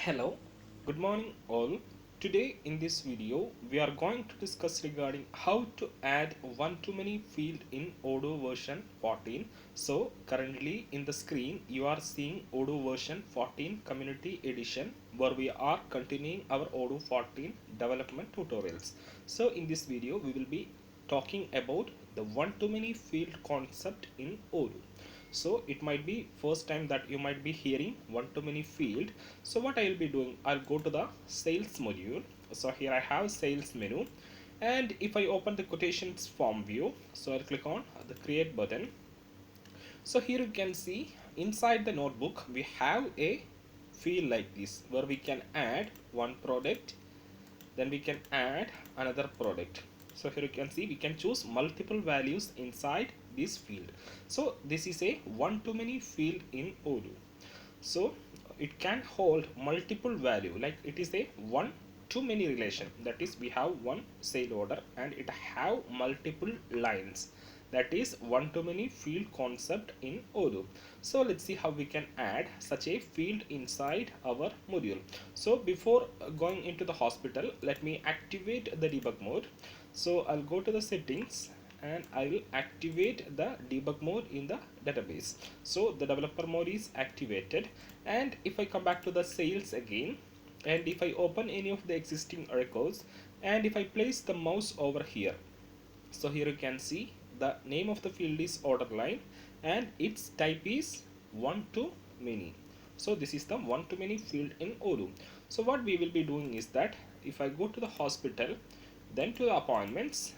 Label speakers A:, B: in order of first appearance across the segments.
A: Hello, good morning all. Today in this video we are going to discuss regarding how to add one to many field in Odoo version 14. So currently in the screen you are seeing Odoo version 14 community edition where we are continuing our Odoo 14 development tutorials. So in this video we will be talking about the one to many field concept in Odoo. So it might be first time that you might be hearing one to many field. So what I will be doing, I'll go to the sales module. So here I have sales menu, and if I open the quotations form view, so I'll click on the create button. So here you can see inside the notebook we have a field like this where we can add one product, then we can add another product. So here you can see we can choose multiple values inside this field. So this is a one to many field in Odoo. So it can hold multiple value, like it is a one to many relation. That is, we have one sale order and it have multiple lines. That is one to many field concept in Odoo. So let's see how we can add such a field inside our module. So before going into the hospital, let me activate the debug mode. So I'll go to the settings and I will activate the debug mode in the database. So the developer mode is activated, and if I come back to the sales again, and if I open any of the existing records, and if I place the mouse over here, so here you can see the name of the field is order line and its type is one to many. So this is the one to many field in Odoo. So what we will be doing is that if I go to the hospital, then to the appointments,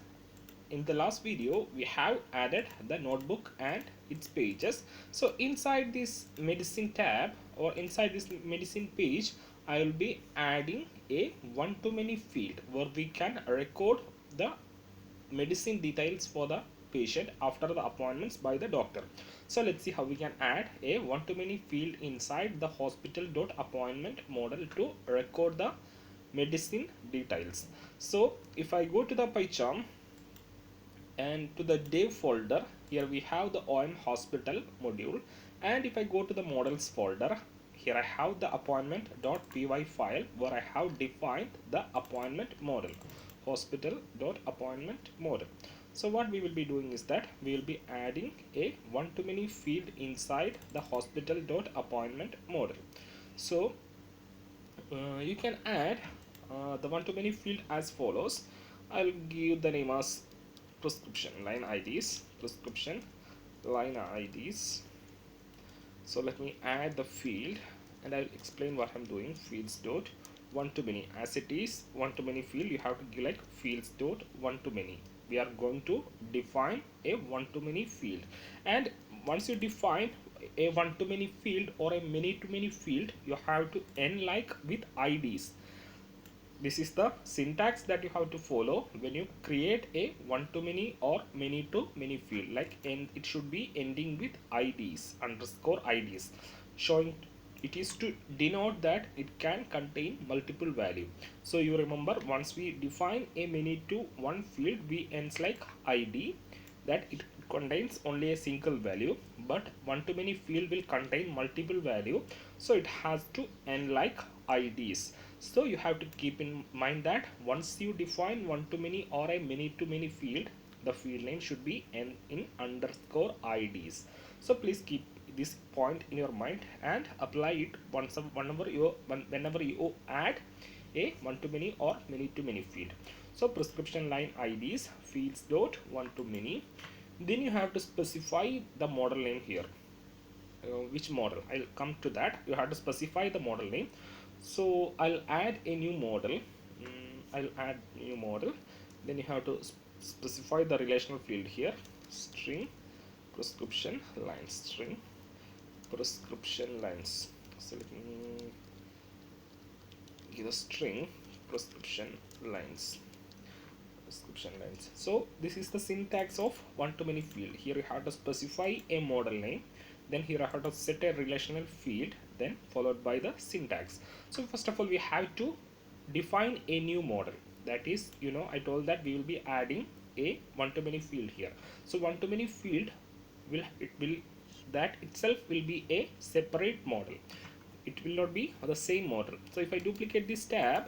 A: in the last video we have added the notebook and its pages. So inside this medicine tab or inside this medicine page, I will be adding a one to many field where we can record the medicine details for the patient after the appointments by the doctor. So let's see how we can add a one to many field inside the hospital dot appointment model to record the medicine details. So if I go to the PyCharm and to the dev folder, here we have the OM hospital module, and if I go to the models folder, here I have the appointment.py file where I have defined the appointment model, hospital.appointment model. So what we will be doing is that we will be adding a one to many field inside the hospital.appointment model. So you can add the one to many field as follows. I'll give the name as prescription line IDs, prescription line IDs. So let me add the field and I'll explain what I'm doing. Fields dot one to many, as it is one to many field, you have to give like fields dot one to many. We are going to define a one to many field, and once you define a one to many field or a many to many field, you have to end like with IDs. This is the syntax that you have to follow when you create a one to many or many to many field, like, and it should be ending with IDs underscore IDs, showing it is to denote that it can contain multiple value. So you remember, once we define a many to one field, we ends like ID, that it contains only a single value, but one to many field will contain multiple value, so it has to end like IDs. So you have to keep in mind that once you define one to many or a many to many field, the field name should be in underscore IDs. So please keep this point in your mind and apply it whenever you add a one to many or many to many field. So prescription line IDs fields dot one to many. Then you have to specify the model name here. Which model? I'll come to that. You have to specify the model name. So I'll add a new model. I'll add new model. Then you have to specify the relational field here. String prescription lines. String prescription lines. So let me give a string prescription lines. So this is the syntax of one to many field. Here you have to specify a model name, then here I have to set a relational field, then followed by the syntax. So first of all we have to define a new model. That is, I told that we will be adding a one to many field here. So one to many field will that itself will be a separate model. it will not be the same model. So if I duplicate this tab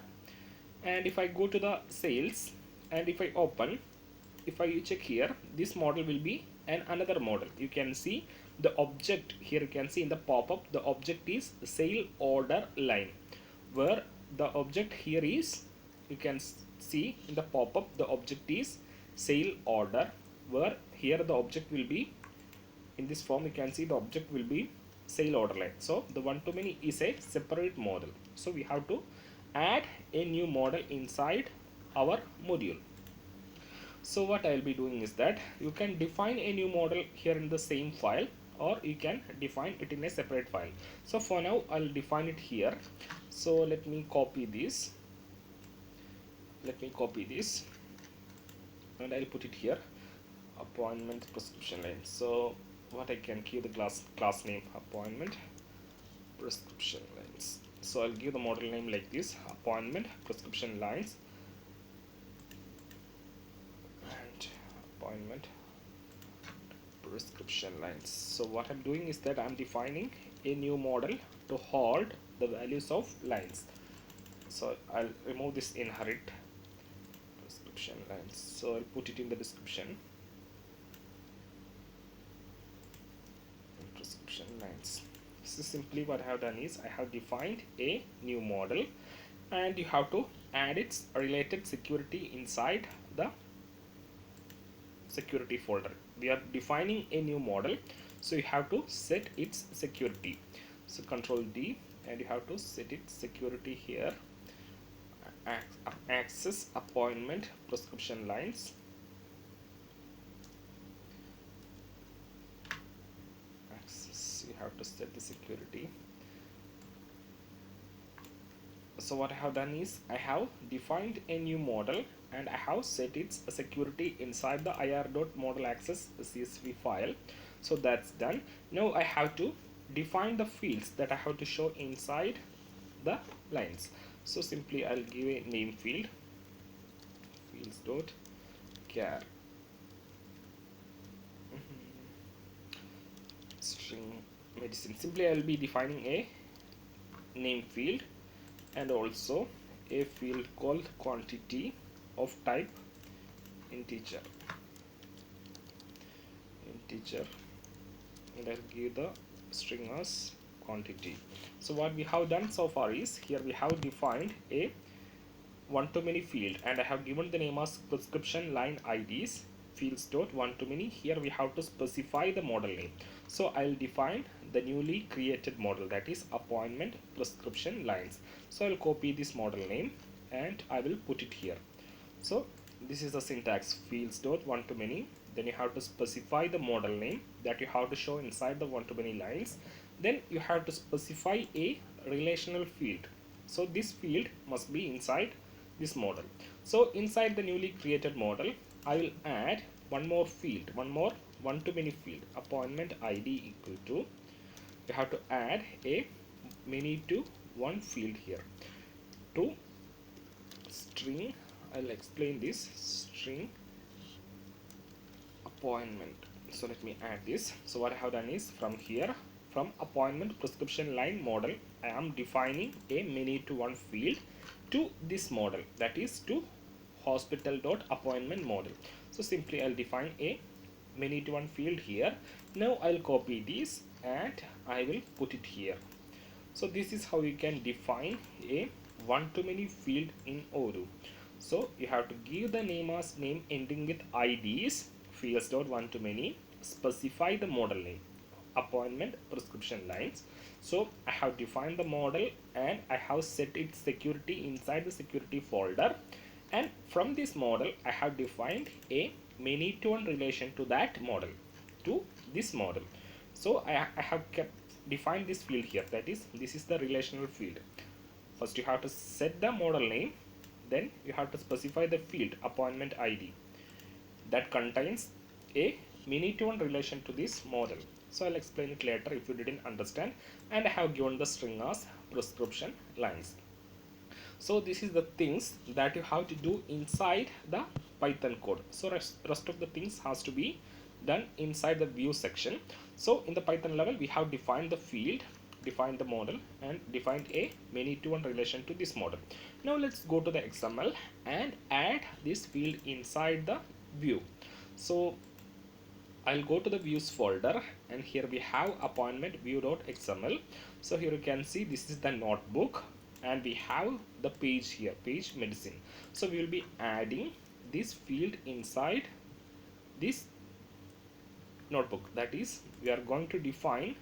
A: and if I go to the sales and if I open, if I check here, this model will be another model. You can see the object here, you can see in the pop-up the object is sale order line, where the object here is, you can see in the pop-up the object is sale order, where here the object will be in this form. You can see the object will be sale order line. So the one to many is a separate model, so we have to add a new model inside our module. So what I will be doing is that you can define a new model here in the same file, or you can define it in a separate file. So for now I'll define it here. So let me copy this, and I'll put it here, appointment prescription line. So what I can give the class name appointment prescription lines. So I'll give the model name like this, appointment prescription lines, and appointment prescription lines. So what I'm doing is that I'm defining a new model to hold the values of lines. So I'll remove this inherit prescription lines. So I'll put it in the description, prescription lines. So simply what I have done is I have defined a new model, and you have to add its related security inside the security folder. We are defining a new model, so you have to set its security. So Control D, and you have to set its security here, access appointment prescription lines, access, you have to set the security. So what I have done is I have defined a new model and I have set its security inside the ir.modelaccess CSV file. So that's done. Now I have to define the fields that I have to show inside the lines. So simply I'll give a name field, fields.char, string medicine. Simply I'll be defining a name field and also a field called quantity of type integer, and I'll give the string as quantity. So what we have done so far is here we have defined a one-to-many field, and I have given the name as prescription line IDs fields.one-to-many. Here we have to specify the model name. So I'll define the newly created model, that is appointment prescription lines. So I'll copy this model name and I will put it here. So this is the syntax, fields.one-to-many. Then you have to specify the model name that you have to show inside the one-to-many lines. Then you have to specify a relational field. So this field must be inside this model. So inside the newly created model, I will add one more field, one more one-to-many field, appointment ID equal to, you have to add a many to one field here to string, I'll explain this, string appointment. So let me add this. So what I have done is from here, from appointment prescription line model, I am defining a many to one field to this model, that is to hospital.appointment model. So simply I'll define a many to one field here. Now I'll copy this and I will put it here. So this is how you can define a one-to-many field in Odoo. So you have to give the name as name ending with IDs, fields.one-to-many, specify the model name, appointment prescription lines. So I have defined the model and I have set its security inside the security folder, and from this model I have defined a many to one relation to that model, to this model. So I have defined this field here, that is this is the relational field. First you have to set the model name, then you have to specify the field appointment ID that contains a many to one relation to this model. So I'll explain it later if you didn't understand. And I have given the string as prescription lines. So this is the things that you have to do inside the Python code. So rest of the things has to be done inside the view section. So in the Python level we have defined the field, defined the model and defined a many to one relation to this model. Now let's go to the XML and add this field inside the view. So I'll go to the views folder, and here we have appointment view.xml. So here you can see this is the notebook, and we have the page here, page medicine. So we will be adding this field inside this notebook. That is, we are going to define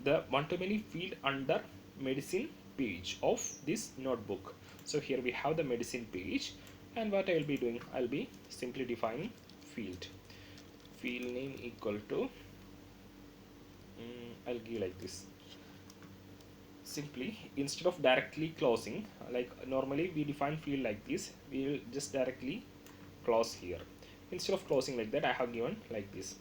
A: the one-to-many field under medicine page of this notebook. So here we have the medicine page, and what I will be doing, I'll be simply defining field name equal to I'll give like this. Simply, instead of directly closing, like normally we define field like this, we will just directly close here. Instead of closing like that, I have given like this.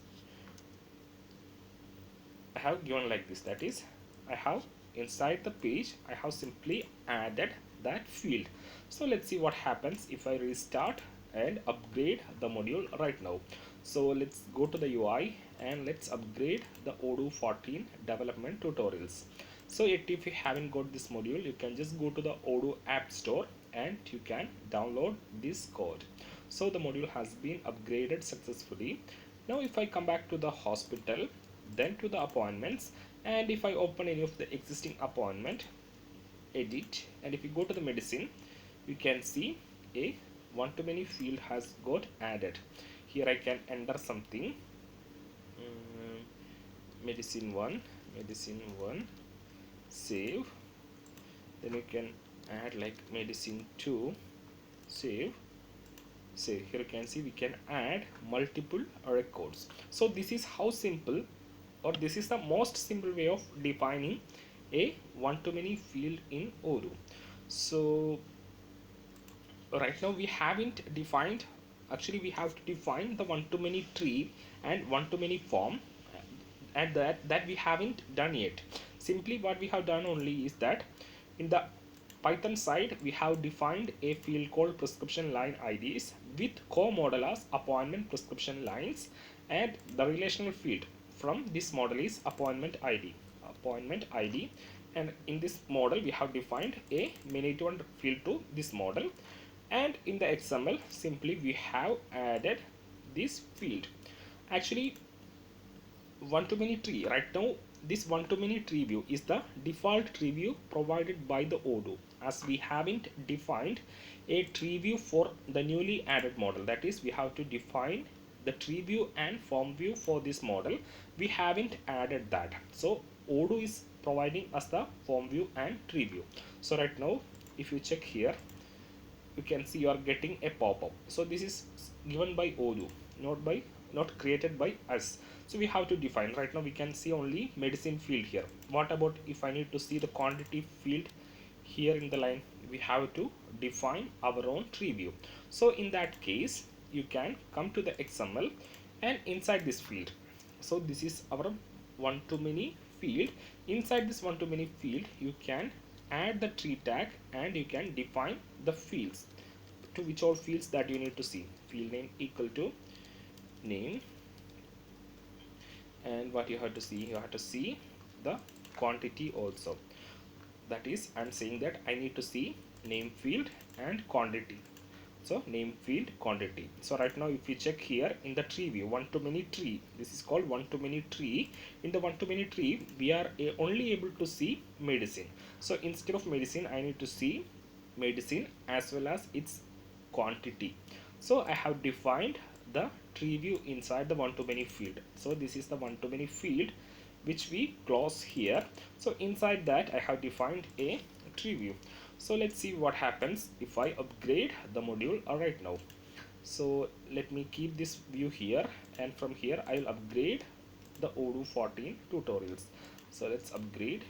A: That is, I have inside the page, I have simply added that field. So let's see what happens if I restart and upgrade the module right now. So let's go to the UI and let's upgrade the Odoo 14 development tutorials. So if you haven't got this module, you can just go to the Odoo App Store and you can download this code. So the module has been upgraded successfully. Now if I come back to the hospital, then to the appointments, and if I open any of the existing appointment, edit, and if you go to the medicine, you can see a one-to-many field has got added. Here I can enter something, medicine 1, save. Then you can add like medicine 2, save. Here you can see we can add multiple records. So this is how simple, or this is the most simple way of defining a one-to-many field in Odoo. So right now we haven't defined, actually we have to define the one-to-many tree and one-to-many form, and that we haven't done yet. Simply what we have done only is that in the Python side we have defined a field called prescription line IDs with co-model as appointment prescription lines, and the relational field from this model is appointment ID, and in this model we have defined a many to one field to this model, and in the XML simply we have added this field. Actually, one-to-many tree, right now this one-to-many tree view is the default tree view provided by the Odoo, as we haven't defined a tree view for the newly added model. That is, we have to define the tree view and form view for this model. We haven't added that, so Odoo is providing us the form view and tree view. So right now if you check here, you can see you are getting a pop-up. So this is given by Odoo, not created by us. So we have to define. Right now we can see only medicine field here. What about if I need to see the quantity field here in the line? We have to define our own tree view. So in that case you can come to the XML and inside this field, so this is our one-to-many field. Inside this one-to-many field you can add the tree tag and you can define the fields, to which all fields that you need to see. Field name equal to name, and what you have to see, you have to see the quantity also. That is, I'm saying that I need to see name field and quantity. So name field, quantity. So right now if you check here in the tree view, one-to-many tree, this is called one-to-many tree. In the one-to-many tree we are only able to see medicine. So instead of medicine I need to see medicine as well as its quantity. So I have defined the tree view inside the one-to-many field. So this is the one-to-many field which we close here. So inside that I have defined a tree view. So let's see what happens if I upgrade the module right now. So let me keep this view here, and from here I will upgrade the Odoo 14 tutorials. So let's upgrade.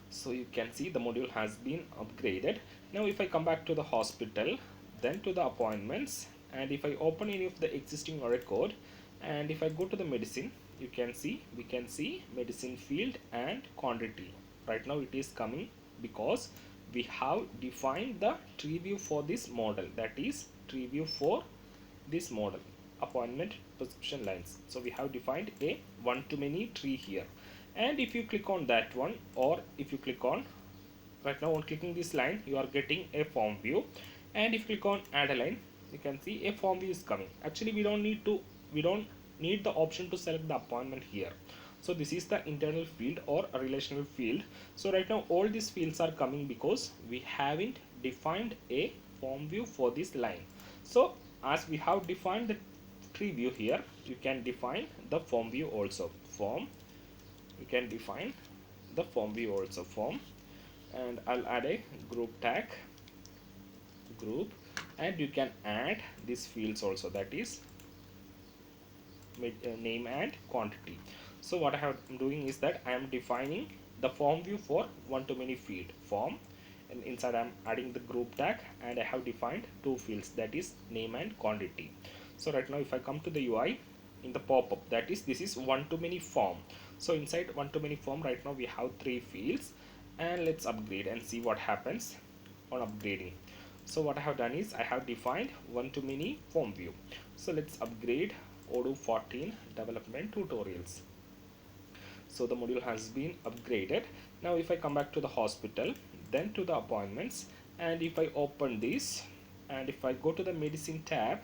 A: So you can see the module has been upgraded. Now if I come back to the hospital, then to the appointments, and if I open any of the existing record, and if I go to the medicine, you can see we can see medicine field and quantity. Right now it is coming because we have defined the tree view for this model, that is tree view for this model, appointment prescription lines. So we have defined a one-to-many tree here, And if you click on that one, or if you click on, right now on clicking this line, you are getting a form view. And if you click on add a line, you can see a form view is coming. Actually we don't need the option to select the appointment here. So this is the internal field or a relational field. So right now all these fields are coming because we haven't defined a form view for this line. So as we have defined the tree view here, you can define the form view also. Form, you can define the form view also, form. And I'll add a group tag, group, and you can add these fields also, that is name and quantity. So what I'm doing is that I am defining the form view for one to many field form, and inside I'm adding the group tag, and I have defined two fields, that is name and quantity. So right now if I come to the UI, in the pop-up, that is this is one to many form. So inside one to many form right now we have three fields, and let's upgrade and see what happens on upgrading. So what I have done is I have defined one to many form view. So let's upgrade Odoo 14 development tutorials. So the module has been upgraded. Now if I come back to the hospital, then to the appointments, and if I open this, and if I go to the medicine tab,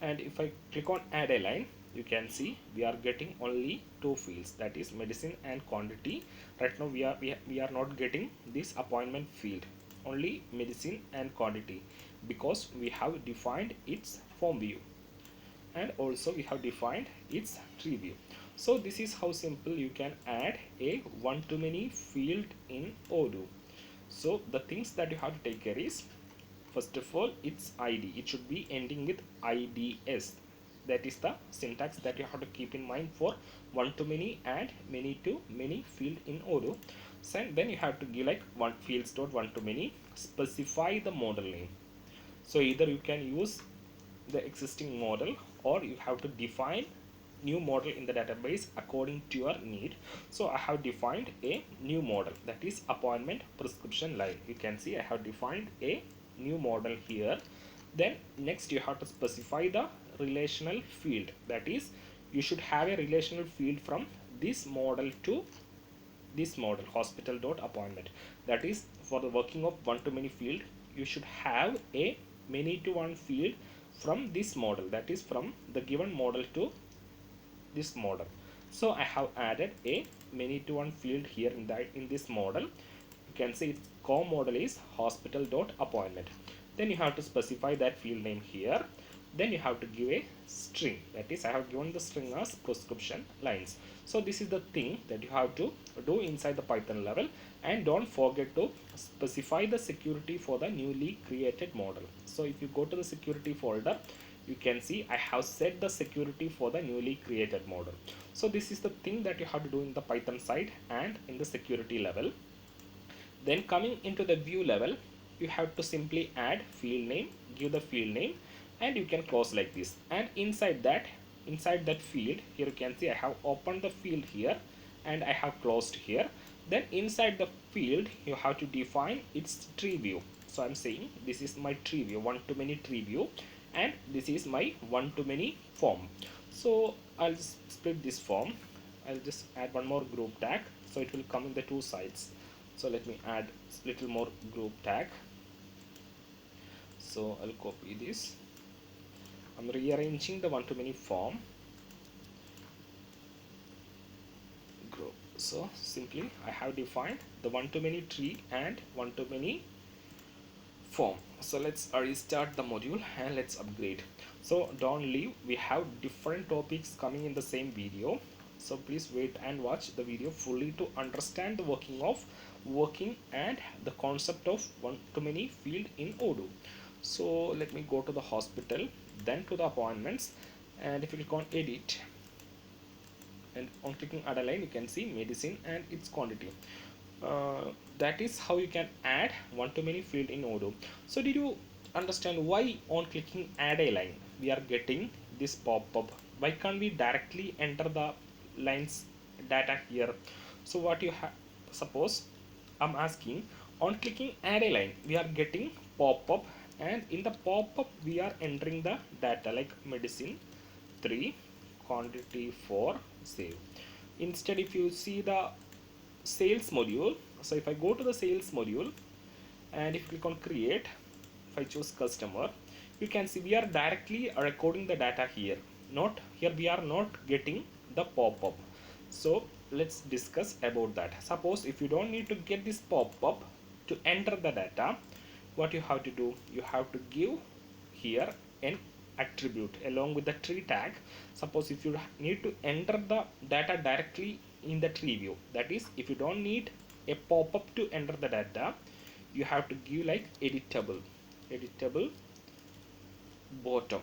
A: and if I click on add a line, you can see we are getting only two fields, that is medicine and quantity. Right now we are not getting this appointment field, only medicine and quantity, because we have defined its form view, and also we have defined its tree view. So this is how simple you can add a one to many field in Odoo. So the things that you have to take care is, first of all, its ID, it should be ending with IDS. That is the syntax that you have to keep in mind for one to many and many to many field in Odoo. So then you have to give like one fields dot one to many, specify the model name. So either you can use the existing model, or you have to define new model in the database according to your need. So I have defined a new model, that is appointment prescription line. You can see I have defined a new model here. Then next you have to specify the relational field, that is you should have a relational field from this model to this model, hospital dot appointment. That is for the working of one to many field, you should have a many to one field from this model, that is from the given model to this model. So I have added a many to one field here in this model. You can see its core model is hospital dot appointment. Then you have to specify that field name here. Then you have to give a string, that is I have given the string as prescription lines. So this is the thing that you have to do inside the Python level, and don't forget to specify the security for the newly created model. So if you go to the security folder, you can see I have set the security for the newly created model. So this is the thing that you have to do in the Python side and in the security level. Then coming into the view level, you have to simply add field name, give the field name, and you can close like this. And inside that field, here you can see I have opened the field here, and I have closed here. Then inside the field you have to define its tree view. So I'm saying this is my tree view, one to many tree view, and this is my one to many form. So I'll just split this form. I'll just add one more group tag, so it will come in the two sides. So let me add little more group tag. So I'll copy this. I'm rearranging the one to many form group. So simply I have defined the one to many tree and one to many form. So let's restart the module and let's upgrade. So don't leave, we have different topics coming in the same video. So please wait and watch the video fully to understand the working and the concept of one to many field in Odoo. So let me go to the hospital, then to the appointments, and if you click on edit, and on clicking add a line, you can see medicine and its quantity. That is how you can add one to many field in Odoo. So did you understand why on clicking add a line we are getting this pop-up? Why can't we directly enter the lines data here? So what you have, suppose I'm asking, on clicking add a line we are getting pop-up, and in the pop-up we are entering the data like medicine 3, quantity 4, save. Instead if you see the sales module. So if I go to the sales module and if you click on create, if I choose customer, you can see we are directly recording the data here. Not here, we are not getting the pop-up. So let's discuss about that. Suppose if you don't need to get this pop-up to enter the data, what you have to do, you have to give here an attribute along with the tree tag. Suppose if you need to enter the data directly in the tree view, that is if you don't need a pop-up to enter the data, you have to give like editable bottom.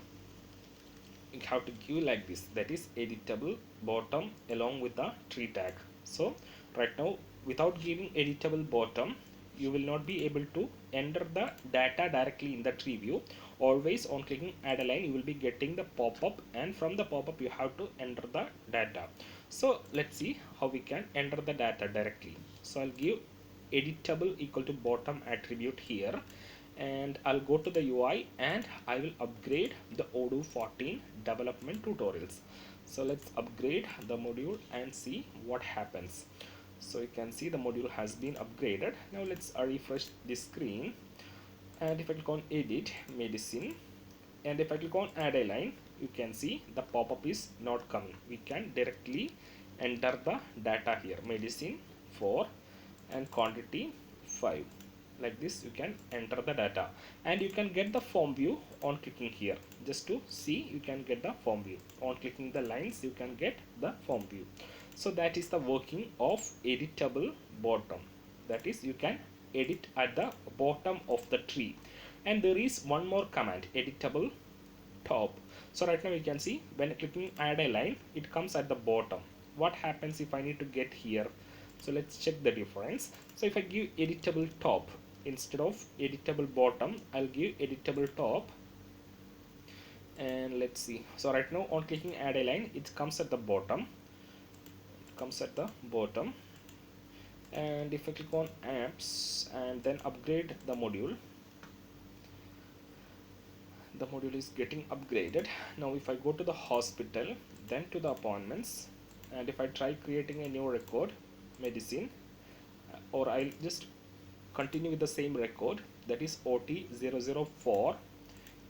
A: You have to give like this, that is editable bottom along with the tree tag. So right now without giving editable bottom, you will not be able to enter the data directly in the tree view. Always on clicking add a line, you will be getting the pop-up, and from the pop-up you have to enter the data. So let's see how we can enter the data directly. So I'll give editable equal to bottom attribute here, and I'll go to the UI and I will upgrade the Odoo 14 development tutorials. So let's upgrade the module and see what happens. So you can see the module has been upgraded. Now let's refresh the screen, and if I click on edit medicine and if I click on add a line, you can see the pop-up is not coming. We can directly enter the data here, medicine 4 and quantity 5. Like this you can enter the data, and you can get the form view on clicking here. Just to see, you can get the form view on clicking the lines, you can get the form view. So that is the working of editable bottom, that is you can edit at the bottom of the tree. And there is one more command, editable top. So right now you can see when clicking add a line, it comes at the bottom. What happens if I need to get here? So let's check the difference. So if I give editable top instead of editable bottom, I'll give editable top, and let's see. So right now on clicking add a line, it comes at the bottom, and if I click on apps and then upgrade the module is getting upgraded. Now if I go to the hospital, then to the appointments, and if I try creating a new record, medicine, or I'll just continue with the same record, that is OT004,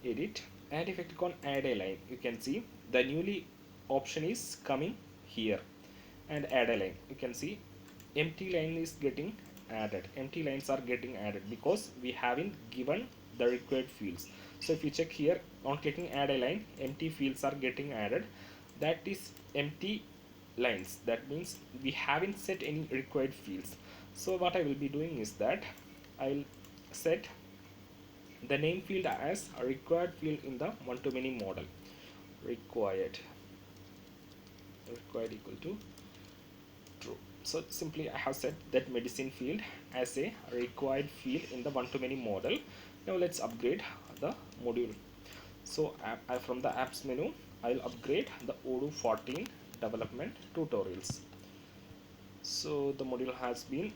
A: edit, and if I click on add a line, you can see the newly option is coming here, and add a line, you can see empty line is getting added. Empty lines are getting added because we haven't given the required fields. So if you check here on clicking add a line, empty fields are getting added. That is empty lines, that means we haven't set any required fields. So what I will be doing is that I'll set the name field as a required field in the one-to-many model. Required equal to true. So simply I have set that medicine field as a required field in the one-to-many model. Now let's upgrade the module. So from the apps menu, I'll upgrade the Odoo 14 development tutorials. So the module has been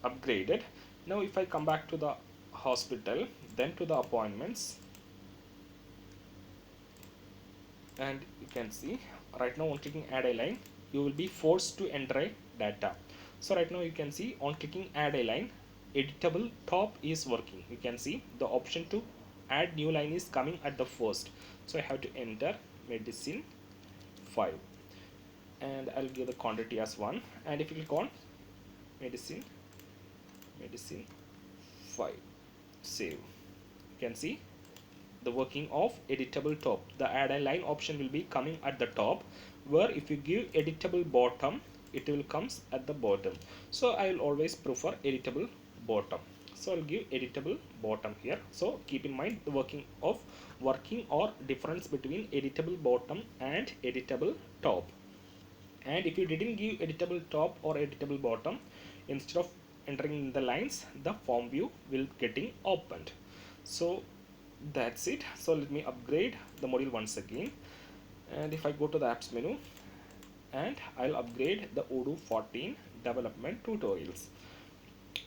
A: upgraded. Now if I come back to the hospital, then to the appointments, and you can see right now on clicking add a line, you will be forced to enter a data. So right now you can see on clicking add a line, editable top is working. You can see the option to add new line is coming at the first. So I have to enter medicine 5, and I'll give the quantity as 1, and if you click on medicine 5, save, you can see the working of editable top. The add a line option will be coming at the top, where if you give editable bottom, it will comes at the bottom. So I will always prefer editable bottom, so I'll give editable bottom here. So keep in mind the working or difference between editable bottom and editable top. And if you didn't give editable top or editable bottom, instead of entering the lines, the form view will getting opened. So that's it. So let me upgrade the module once again, and if I go to the apps menu, and I'll upgrade the Odoo 14 development tutorials.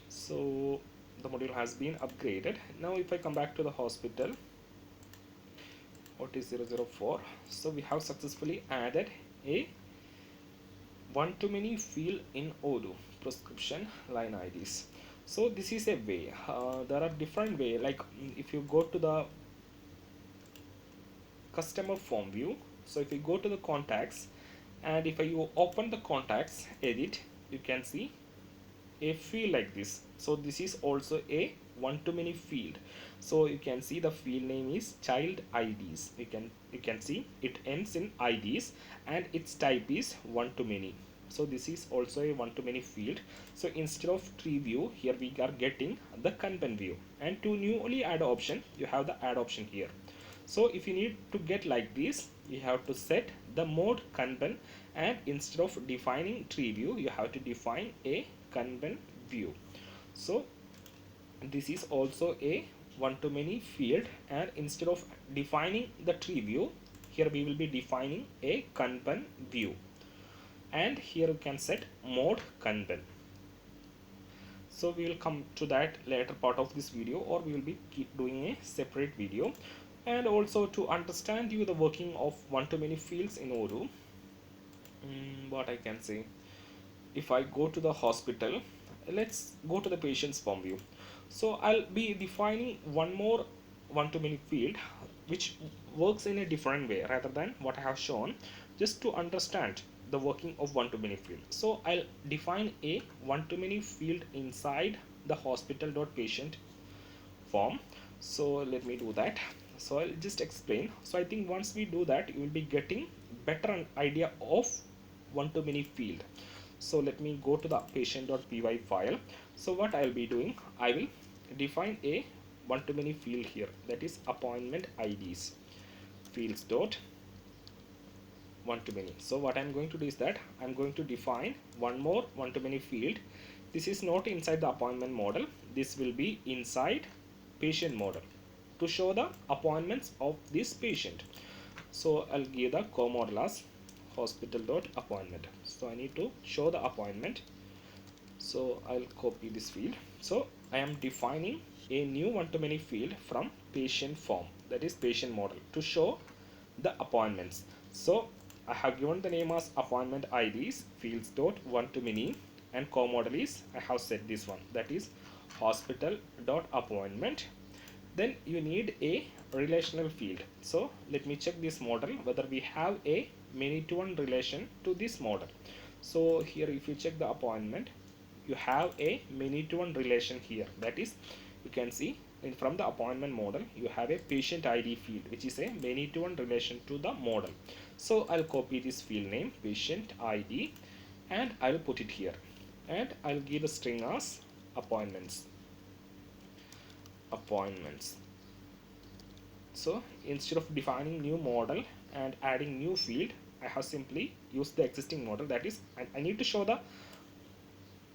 A: So the module has been upgraded. Now if I come back to the hospital, OT004, so we have successfully added a one-to-many field in Odoo. prescription line IDs. So this is a way. There are different way, like if you go to the customer form view, so if you go to the contacts and if you open the contacts edit, you can see a field like this. So this is also a one-to-many field. So you can see the field name is child IDs. You can see it ends in IDs and its type is one-to-many. So this is also a one-to-many field. So instead of tree view, here we are getting the Kanban view, and to newly add option, you have the add option here. So if you need to get like this, you have to set the mode Kanban, and instead of defining tree view, you have to define a Kanban view. So this is also a one-to-many field, and instead of defining the tree view, here we will be defining a Kanban view, and here you can set mode Kanban. So we will come to that later part of this video, or we will be keep doing a separate video. And also to understand you the working of one-to-many fields in Odoo, what I can say, if I go to the hospital, let's go to the patient's form view. So I'll be defining one more one-to-many field which works in a different way rather than what I have shown, just to understand the working of one-to-many field. So I'll define a one-to-many field inside the hospital.patient form. So let me do that. So I'll just explain. So I think once we do that, you will be getting better idea of one-to-many field. So let me go to the patient.py file. So what I'll be doing, I will define a one-to-many field here, that is appointment IDs fields dot one-to-many. So what I'm going to do is that I'm going to define one more one-to-many field. This is not inside the appointment model, this will be inside patient model to show the appointments of this patient. So I'll give the co-model as hospital.appointment. So I need to show the appointment. So I'll copy this field. So I am defining a new one-to-many field from patient form, that is patient model, to show the appointments. So I have given the name as appointment IDs fields dot one-to-many, and co-model is, I have set this one, that is hospital.appointment. Then you need a relational field. So let me check this model whether we have a many-to-one relation to this model. So here if you check the appointment, you have a many-to-one relation here, that is, you can see from the appointment model you have a patient ID field which is a many-to-one relation to the model. So I'll copy this field name patient ID and I'll put it here, and I'll give the string as appointments. So instead of defining new model and adding new field, I have simply used the existing model, that is I need to show the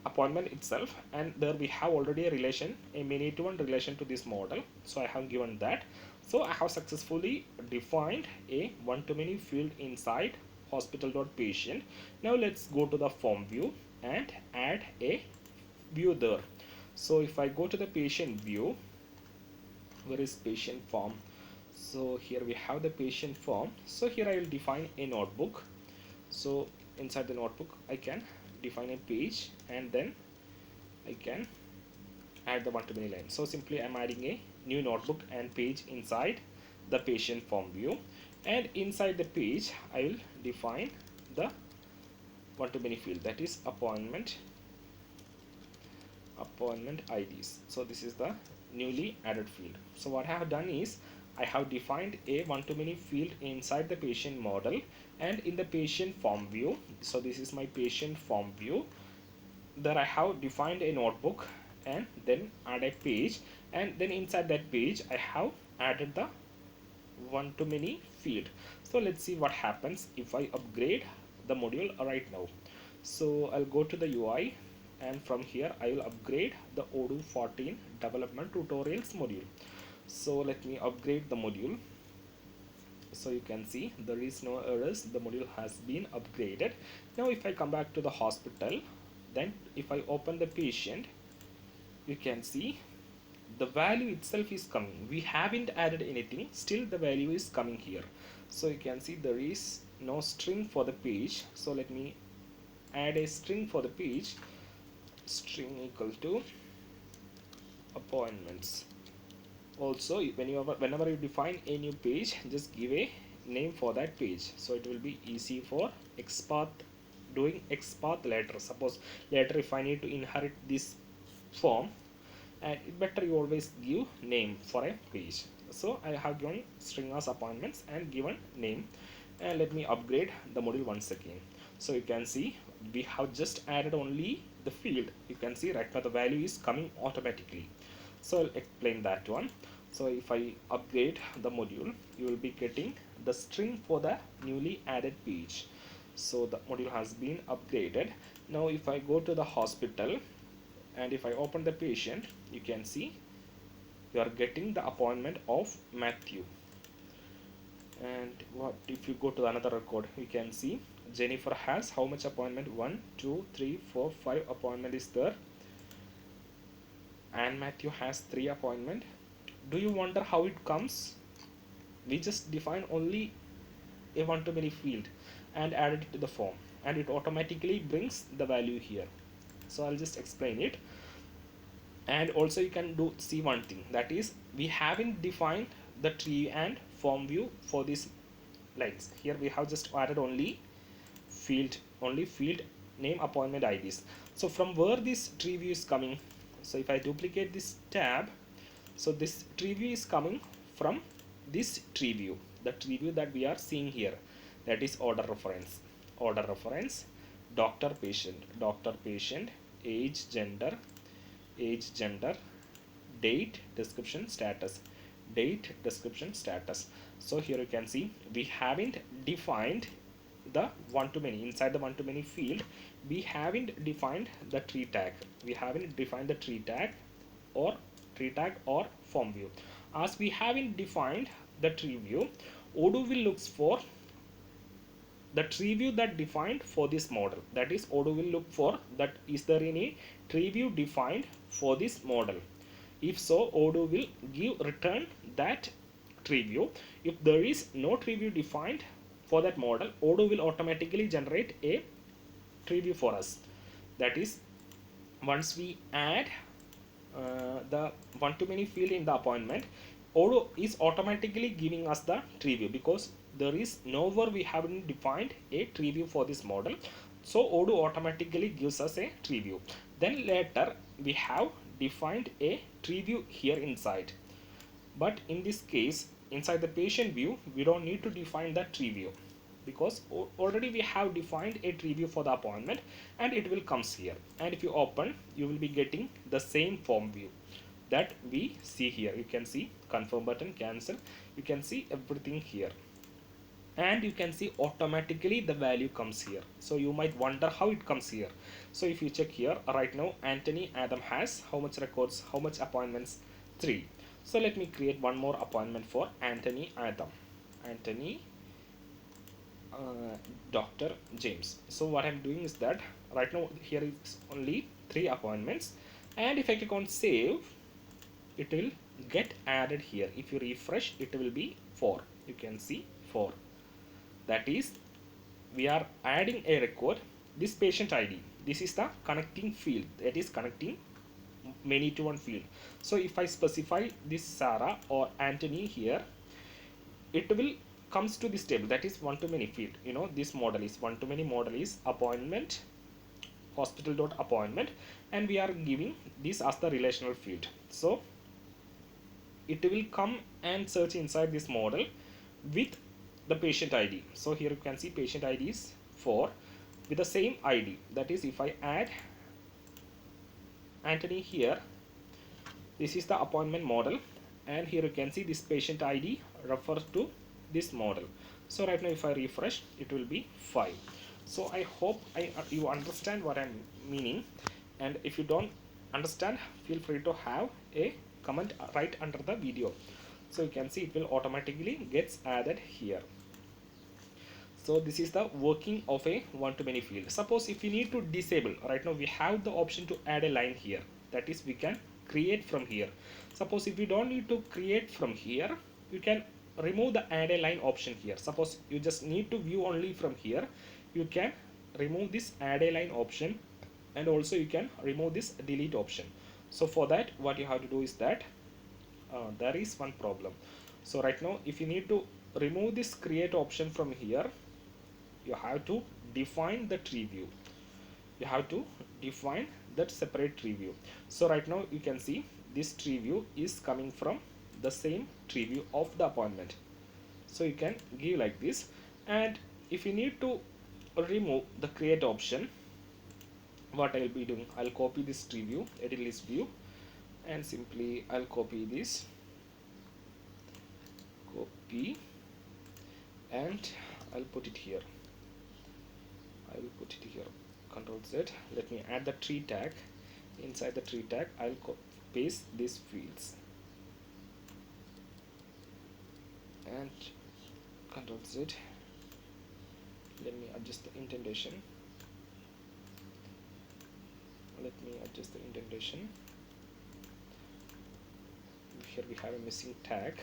A: appointment itself, and there we have already a relation, a many-to-one relation to this model. So I have given that. So I have successfully defined a one-to-many field inside hospital.patient. Now let's go to the form view and add a view there. So if I go to the patient view, where is patient form? So here we have the patient form. So here I will define a notebook. So inside the notebook I can define a page, and then I can add the one-to-many line. So simply I'm adding a new notebook and page inside the patient form view, and inside the page I will define the one-to-many field, that is appointment IDs. So this is the newly added field. So what I have done is I have defined a one-to-many field inside the patient model and in the patient form view. So this is my patient form view. There I have defined a notebook and then add a page, and then inside that page I have added the one-to-many field. So let's see what happens if I upgrade the module right now. So I'll go to the UI, and from here I will upgrade the Odoo 14 development tutorials module. So let me upgrade the module. So you can see there is no errors, the module has been upgraded. Now if I come back to the hospital, then if I open the patient, you can see the value itself is coming. We haven't added anything, still the value is coming here. So you can see there is no string for the page. So let me add a string for the page. string equal to appointments. Also, whenever you define a new page, just give a name for that page, so it will be easy for XPath doing XPath later. Suppose later if I need to inherit this form, and it better you always give name for a page. So I have given string as appointments and given name, and let me upgrade the module once again. So you can see we have just added only the field. You can see right now the value is coming automatically. So I'll explain that one. So if I upgrade the module, you will be getting the string for the newly added page. So the module has been upgraded. Now if I go to the hospital and if I open the patient, you can see you are getting the appointment of Matthew. And what if you go to another record, you can see Jennifer has how much appointment? 1 2 3 4 5 appointment is there, and Matthew has 3 appointment. Do you wonder how it comes? We just define only a one-to-many field and add it to the form, and it automatically brings the value here. So I'll just explain it. And also you can see one thing, that is we haven't defined the tree and form view for these lines. Here we have just added only field name, appointment IDs. So from where this tree view is coming? So if I duplicate this tab, so this tree view is coming from this tree view, the tree view that we are seeing here, that is order reference, doctor patient, age gender, date description status. So here you can see we haven't defined the one-to-many. Inside the one-to-many field, we haven't defined the tree tag. Or form view. As we haven't defined the tree view, Odoo will look for the tree view that defined for this model. That is, Odoo will look for that is there any tree view defined for this model. If so, Odoo will return that tree view. If there is no tree view defined for that model, Odoo will automatically generate a tree view for us. That is, once we add the one-to-many field in the appointment, Odoo is automatically giving us the tree view, because there is nowhere we haven't defined a tree view for this model. So Odoo automatically gives us a tree view. Then later we have defined a tree view here inside, but in this case inside the patient view we don't need to define that tree view, because already we have defined a tree view for the appointment, and it will comes here. And if you open, you will be getting the same form view that we see here. You can see confirm button, cancel, you can see everything here, and you can see automatically the value comes here. So you might wonder how it comes here. So if you check here, right now Anthony Adam has how much records, how much appointments? 3. So let me create one more appointment for Anthony Adam, Dr. James. So what I'm doing is that right now here is only 3 appointments, and if I click on save, it will get added here. If you refresh, it will be 4. You can see 4. That is, we are adding a record, this patient ID. This is the connecting field, that is connecting many to one field. So if I specify this Sarah or Anthony here, it will comes to this table, that is one-to-many field. You know, this model is one-to-many model is appointment, hospital.appointment, and we are giving this as the relational field. So it will come and search inside this model with the patient ID. So here you can see patient ID is 4 with the same ID. That is, if I add Anthony here, this is the appointment model, and here you can see this patient ID refers to this model. So right now if I refresh, it will be 5. So I hope you understand what I'm meaning, and if you don't understand, feel free to have a comment right under the video. So you can see it will automatically gets added here. So this is the working of a one-to-many field. Suppose if you need to disable, right now we have the option to add a line here, that is we can create from here. Suppose if you don't need to create from here, you can remove the add a line option here. Suppose you just need to view only from here, you can remove this add a line option and also you can remove this delete option. So for that, what you have to do is that there is one problem. So right now, if you need to remove this create option from here, you have to define the tree view. You have to define that separate tree view. So right now you can see this tree view is coming from the same tree view of the appointment. So you can give like this. And if you need to remove the create option, what I'll be doing, I'll copy this tree view, edit list view, and simply I'll copy this, copy, and I'll put it here. I will put it here, Control Z. Let me add the tree tag. Inside the tree tag, I'll paste these fields and Control Z. Let me adjust the indentation. Here we have a missing tag,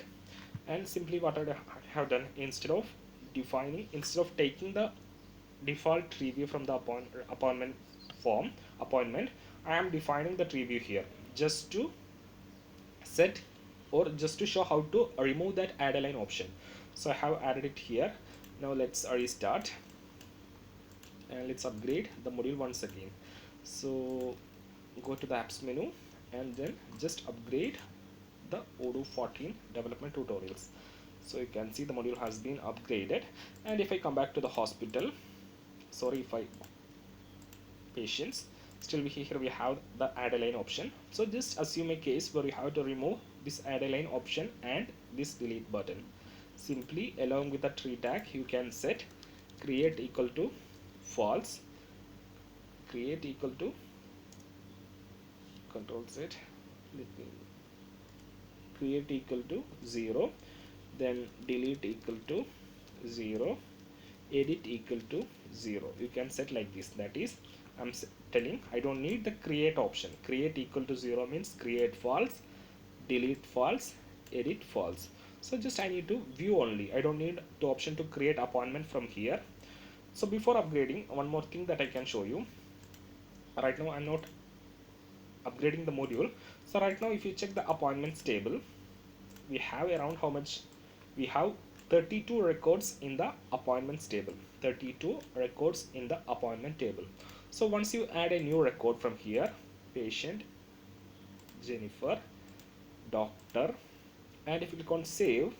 A: and simply what I have done, instead of taking the default tree view from the appointment form appointment, I am defining the tree view here just to set, or just to show how to remove that add a line option. So I have added it here. Now let's restart and let's upgrade the module once again. So go to the apps menu and then just upgrade the Odoo 14 development tutorials. So you can see the module has been upgraded. And if I come back to the hospital, patients, still here we have the add a line option. So just assume a case where you have to remove this add a line option and this delete button. Simply along with the tree tag, you can set create equal to false, create equal to Control Z, create equal to 0, then delete equal to 0, edit equal to 0. You can set like this. That is, I'm telling I don't need the create option. Create equal to 0 means create false, delete false, edit false. So just I need to view only. I don't need the option to create appointment from here. So before upgrading, one more thing that I can show you. Right now I'm not upgrading the module. So right now if you check the appointments table, we have around how much? We have 32 records in the appointments table. 32 records in the appointment table. So once you add a new record from here, patient Jennifer, doctor, and if you click on save,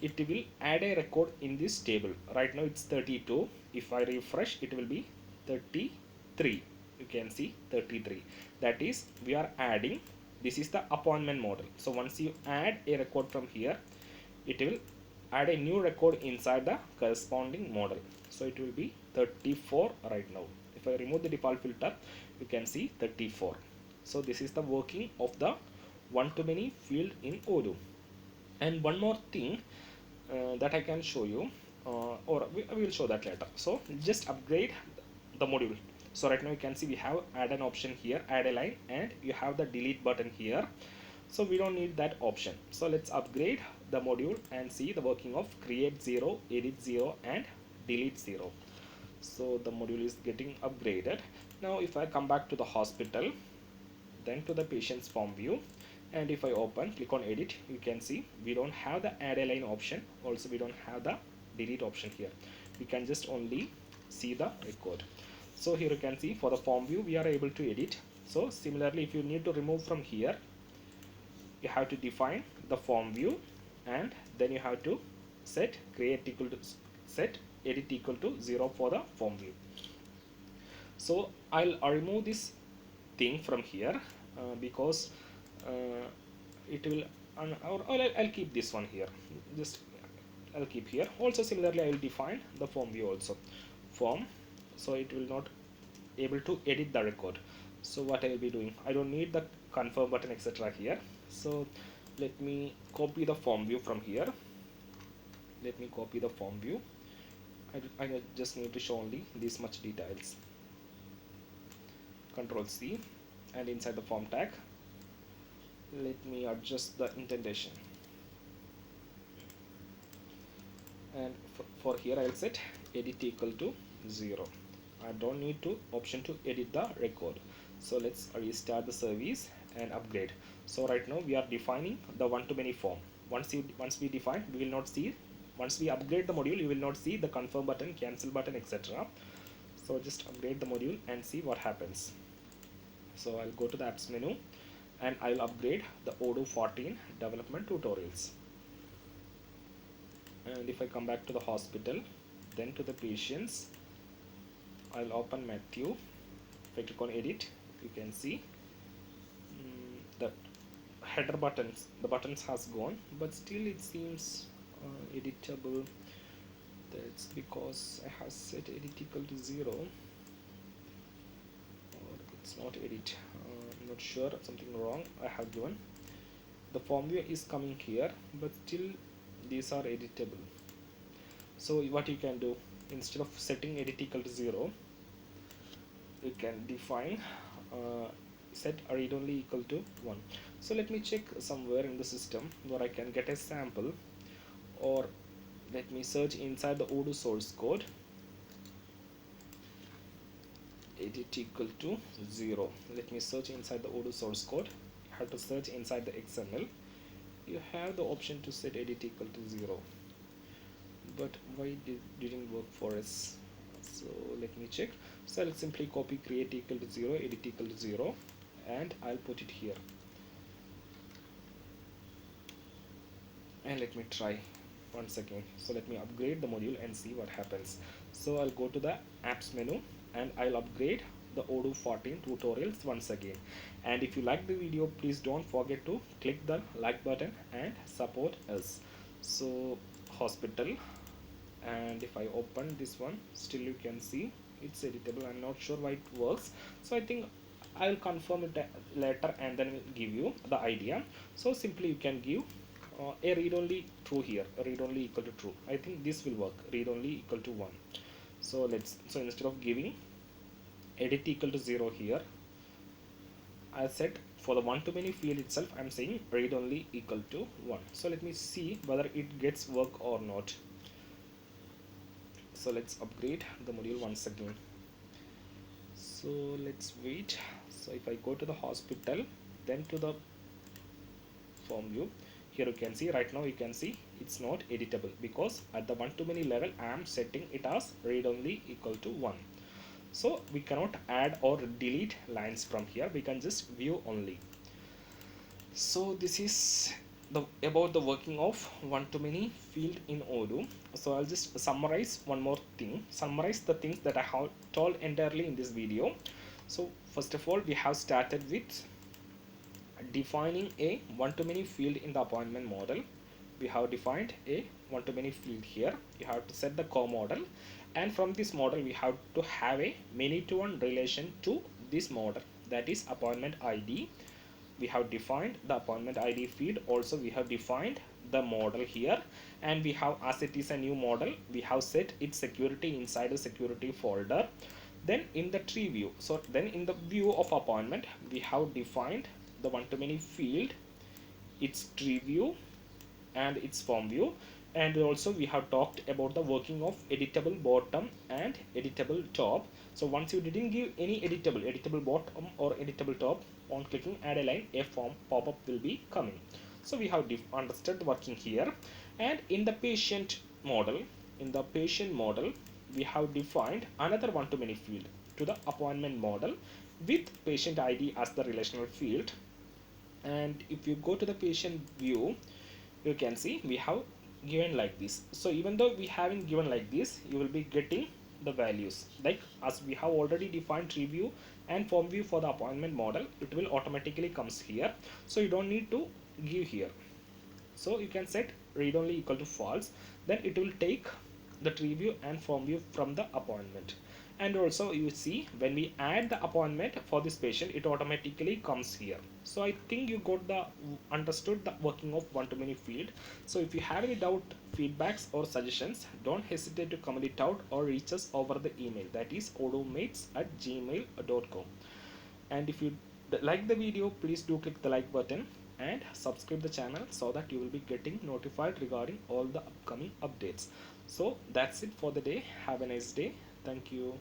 A: it will add a record in this table. Right now it's 32. If I refresh, it will be 33. You can see 33. That is, we are adding, this is the appointment model. So once you add a record from here, it will add a new record inside the corresponding model. So it will be 34 right now. If I remove the default filter, you can see 34. So this is the working of the one-to-many field in Odoo. And one more thing that I can show you, or we will show that later. So just upgrade the module. So right now you can see we have add an option here, add a line, and you have the delete button here. So we don't need that option. So let's upgrade the module and see the working of create 0, edit 0, and delete 0. So the module is getting upgraded. Now if I come back to the hospital, then to the patient's form view, and if I open, click on edit, you can see we don't have the add a line option. Also we don't have the delete option here. We can just only see the record. So here you can see for the form view we are able to edit. So similarly, if you need to remove from here, you have to define the form view, and then you have to set create equal to set edit equal to 0 for the form view. So I'll remove this thing from here because it will, or I'll keep this one here. Just I'll keep here. Also similarly, I will define the form view also, form, so it will not able to edit the record. So what I will be doing, I don't need the confirm button etc here. So let me copy the form view from here. Let me copy the form view. I just need to show only this much details. Control C, and inside the form tag, let me adjust the indentation, and for here I'll set edit equal to 0. I don't need to option to edit the record. So let's restart the service and upgrade. So right now we are defining the one to many form. Once we define, we will not see. Once we upgrade the module, you will not see the confirm button, cancel button, etc. So just upgrade the module and see what happens. So I'll go to the apps menu and I'll upgrade the Odoo 14 development tutorials. And if I come back to the hospital, then to the patients, I'll open Matthew. If I click on edit, you can see the header buttons, the buttons has gone, but still it seems editable. That's because I have set edit equal to 0, or it's not edit. I'm not sure, something wrong I have given. The form view is coming here, but still these are editable. So what you can do, instead of setting edit equal to 0, you can define set read only equal to 1. So let me check somewhere in the system where I can get a sample, or let me search inside the Odoo source code edit equal to 0. Let me search inside the Odoo source code. You have to search inside the XML. You have the option to set edit equal to 0, but why didn't work for us? So let me check. So I'll simply copy create equal to 0, edit equal to 0, and I'll put it here, and let me try once again. So let me upgrade the module and see what happens. So I'll go to the apps menu and I'll upgrade the Odoo 14 tutorials once again. And if you like the video, please don't forget to click the like button and support us. So hospital, and if I open this one, still you can see it's editable. I'm not sure why it works, so I think I'll confirm it later and then we'll give you the idea. So simply you can give a read only true here, read only equal to true. I think this will work, read only equal to 1. So instead of giving edit equal to 0 here, I said for the one to many field itself I'm saying read only equal to 1. So let me see whether it gets work or not. So let's upgrade the module once again. So let's wait. So if I go to the hospital, then to the form view, here you can see right now you can see it's not editable because at the one to many level I am setting it as read only equal to 1. So we cannot add or delete lines from here, we can just view only. So this is about the working of one to many field in Odoo. So I'll just summarize the things that I have told entirely in this video. So first of all, we have started with defining a one to many field in the appointment model. We have defined a one to many field here. You have to set the core model, and from this model we have to have a many to one relation to this model, that is appointment ID. We have defined the appointment ID field. Also we have defined the model here, and we have, as it is a new model, we have set its security inside the security folder. Then in the tree view, so then in the view of appointment, we have defined the one to many field, its tree view and its form view. And also we have talked about the working of editable bottom and editable top. So once you didn't give any editable bottom or editable top, on clicking add a line, a form pop-up will be coming. So we have understood the working here. And in the patient model, we have defined another one to many field to the appointment model with patient ID as the relational field. And if you go to the patient view, you can see we have given like this. So even though we haven't given like this, you will be getting the values like, as we have already defined tree view and form view for the appointment model, it will automatically comes here. So you don't need to give here. So you can set read only equal to false, then it will take the tree view and form view from the appointment. And also you see when we add the appointment for this patient, it automatically comes here. So I think you got the understood the working of one to many field. So if you have any doubt, feedbacks or suggestions, don't hesitate to comment it out or reach us over the email, that is odoomates@gmail.com. And if you like the video, please do click the like button and subscribe the channel so that you will be getting notified regarding all the upcoming updates. So that's it for the day. Have a nice day. Thank you.